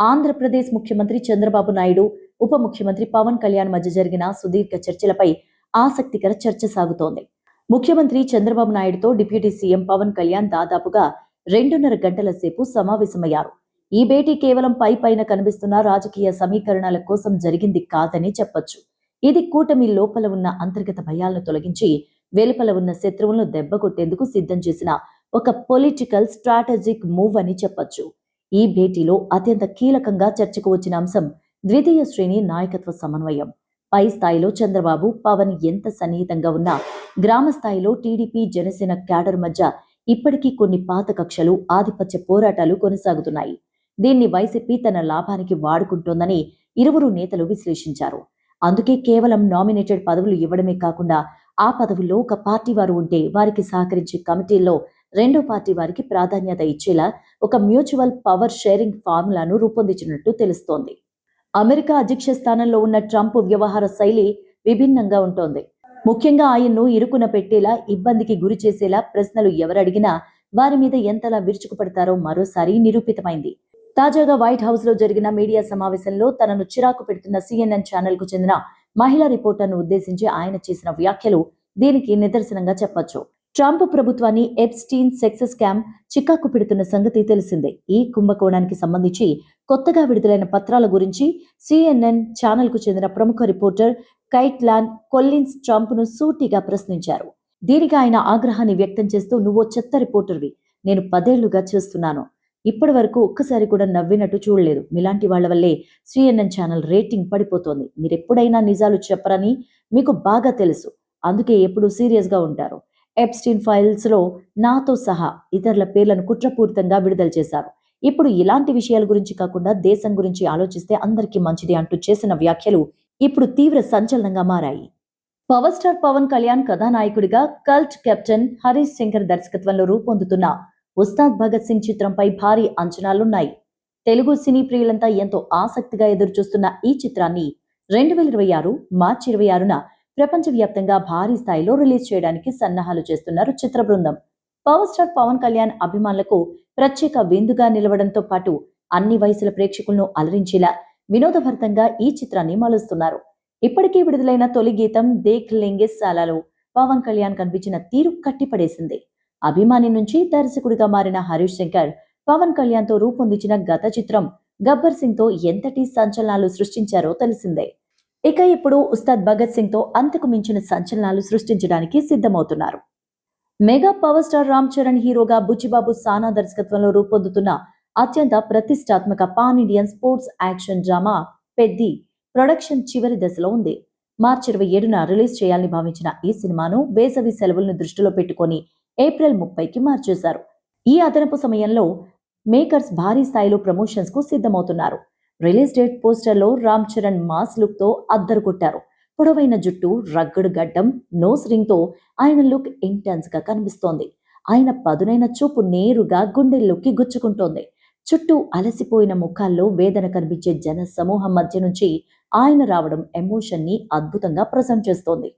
ఆంధ్రప్రదేశ్ ముఖ్యమంత్రి చంద్రబాబు నాయుడు, ఉప ముఖ్యమంత్రి పవన్ కళ్యాణ్ మధ్య జరిగిన సుదీర్ఘ చర్చలపై ఆసక్తికర చర్చ సాగుతోంది. ముఖ్యమంత్రి చంద్రబాబు నాయుడుతో డిప్యూటీ సీఎం పవన్ కళ్యాణ్ దాదాపుగా 2.5 గంటల సేపు సమావేశమయ్యారు. ఈ భేటీ కేవలం పైన కనిపిస్తున్న రాజకీయ సమీకరణాల కోసం జరిగింది కాదని చెప్పొచ్చు. ఇది కూటమి లోపల ఉన్న అంతర్గత భయాలను తొలగించి వెలుపల ఉన్న శత్రువులను దెబ్బకొట్టేందుకు సిద్ధం చేసిన ఒక పొలిటికల్ స్ట్రాటజిక్ మూవ్ అని చెప్పొచ్చు. ఈ భేటీలో అత్యంత కీలకంగా చర్చకు వచ్చిన అంశం ద్వితీయ శ్రేణి నాయకత్వ సమన్వయం. పై స్థాయిలో చంద్రబాబు, పవన్ ఎంత సన్నిహితంగా ఉన్నా గ్రామ స్థాయిలో టీడీపీ, జనసేన క్యాడర్ మధ్య ఇప్పటికీ కొన్ని పాత కక్షలు, ఆధిపత్య పోరాటాలు కొనసాగుతున్నాయి. దీన్ని వైసీపీ తన లాభానికి వాడుకుంటోందని ఇరువురు నేతలు విశ్లేషించారు. అందుకే కేవలం నామినేటెడ్ పదవులు ఇవ్వడమే కాకుండా ఆ పదవుల్లో ఒక పార్టీ వారు ఉంటే వారికి సహకరించే కమిటీల్లో రెండో పార్టీ వారికి ప్రాధాన్యత ఇచ్చేలా ఒక మ్యూచువల్ పవర్ షేరింగ్ ఫార్ములాను రూపొందించినట్టు తెలుస్తోంది. అమెరికా అధ్యక్ష స్థానంలో ఉన్న ట్రంప్ వ్యవహార శైలి విభిన్నంగా ఉంటోంది. ముఖ్యంగా ఆయన్ను ఇరుకున పెట్టేలా, ఇబ్బందికి గురి చేసేలా ప్రశ్నలు ఎవరడిగినా వారి మీద ఎంతలా విరుచుకుపడతారో మరోసారి నిరూపితమైంది. తాజాగా వైట్ హౌస్ లో జరిగిన మీడియా సమావేశంలో తనను చిరాకు పెడుతున్న సిఎన్ఎన్ ఛానల్ కు చెందిన మహిళా రిపోర్టర్ను ఉద్దేశించి ఆయన చేసిన వ్యాఖ్యలు దీనికి నిదర్శనంగా చెప్పొచ్చు. ట్రంప్ ప్రభుత్వాన్ని ఎప్స్టీన్ సెక్స్ స్కామ్ చికాకు పెడుతున్న సంగతి తెలిసిందే. ఈ కుంభకోణానికి సంబంధించి కొత్తగా విడుదలైన పత్రాల గురించి సిఎన్ఎన్ ఛానల్ కు చెందిన ప్రముఖ రిపోర్టర్ కైట్లాన్ కొల్లిన్స్ ట్రంప్ ను సూటిగా ప్రశ్నించారు. దీనికి ఆయన ఆగ్రహాన్ని వ్యక్తం చేస్తూ, "నువ్వో చెత్త రిపోర్టర్వి. నేను 10 ఏళ్లుగా చేస్తున్నాను. ఇప్పటి వరకు ఒక్కసారి కూడా నవ్వినట్టు చూడలేదు. మీలాంటి వాళ్ల వల్లే సిఎన్ఎన్ ఛానల్ రేటింగ్ పడిపోతోంది. మీరెప్పుడైనా నిజాలు చెప్పరని మీకు బాగా తెలుసు. అందుకే ఎప్పుడూ సీరియస్ గా ఉంటారు. ఎప్స్టీన్ ఫైల్స్ లో నాతో సహా ఇతరుల పేర్లను కుట్రపూరితంగా విడుదల చేశారు. ఇప్పుడు ఇలాంటి విషయాల గురించి కాకుండా దేశం గురించి ఆలోచిస్తే అందరికీ మంచిది" అంటూ చేసిన వ్యాఖ్యలు ఇప్పుడు తీవ్ర సంచలనంగా మారాయి. పవర్ స్టార్ పవన్ కళ్యాణ్ కథానాయకుడిగా కల్ట్ కెప్టెన్ హరీష్ శంకర్ దర్శకత్వంలో రూపొందుతున్న ఉస్తాద్ భగత్ సింగ్ చిత్రంపై భారీ అంచనాలున్నాయి. తెలుగు సినీ ప్రియులంతా ఎంతో ఆసక్తిగా ఎదురుచూస్తున్న ఈ చిత్రాన్ని 2026 మార్చి 26న ప్రపంచవ్యాప్తంగా భారీ స్థాయిలో రిలీజ్ చేయడానికి సన్నాహాలు చేస్తున్నారు చిత్ర బృందం. పవర్ స్టార్ పవన్ కళ్యాణ్ అభిమానులకు ప్రత్యేక విందుగా నిలవడంతో పాటు అన్ని వయసుల ప్రేక్షకులను అలరించేలా వినోదభరితంగా ఈ చిత్రాన్ని మలుస్తున్నారు. ఇప్పటికీ విడుదలైన తొలి గీతం దేఖ్ లెంగే సాలాలో పవన్ కళ్యాణ్ కనిపించిన తీరు కట్టిపడేసింది. అభిమాని నుంచి దర్శకుడిగా మారిన హరీష్ శంకర్ పవన్ కళ్యాణ్ తో రూపొందించిన గత చిత్రం గబ్బర్ సింగ్ తో ఎంతటి సంచలనాలు సృష్టించారో తెలిసిందే. ఇక ఇప్పుడు ఉస్తాద్ భగత్ సింగ్ తో అంతకు మించిన సంచలనాలు సృష్టించడానికి సిద్ధమవుతున్నారు. Mega power star Ram Charan హీరోగా బుచ్చిబాబు సానా దర్శకత్వంలో రూపొందుతున్న అత్యంత ప్రతిష్టాత్మక pan Indian sports action drama Peddi production చివరి దశలో ఉంది. మార్చి 27న రిలీజ్ చేయాలని భావించిన ఈ సినిమాను వేసవి సెలవులను దృష్టిలో పెట్టుకొని ఏప్రిల్ 30కి మార్చేశారు. ఈ అదనపు సమయంలో మేకర్స్ భారీ స్థాయిలో ప్రమోషన్స్ కు సిద్ధమవుతున్నారు. రిలీజ్ డేట్ పోస్టర్లో రామ్ చరణ్ మాస్ లుక్ తో అద్దరు కొట్టారు. పొడవైన జుట్టు, రగ్గడు గడ్డం, నోస్ రింగ్ తో ఆయన లుక్ ఇంటెన్స్ గా కనిపిస్తోంది. ఆయన పదునైన చూపు నేరుగా గుండెల్లోకి గుచ్చుకుంటోంది. చుట్టూ అలసిపోయిన ముఖాల్లో వేదన కనిపించే జన సమూహం మధ్య నుంచి ఆయన రావడం ఎమోషన్ ని అద్భుతంగా ప్రజెంట్ చేస్తోంది.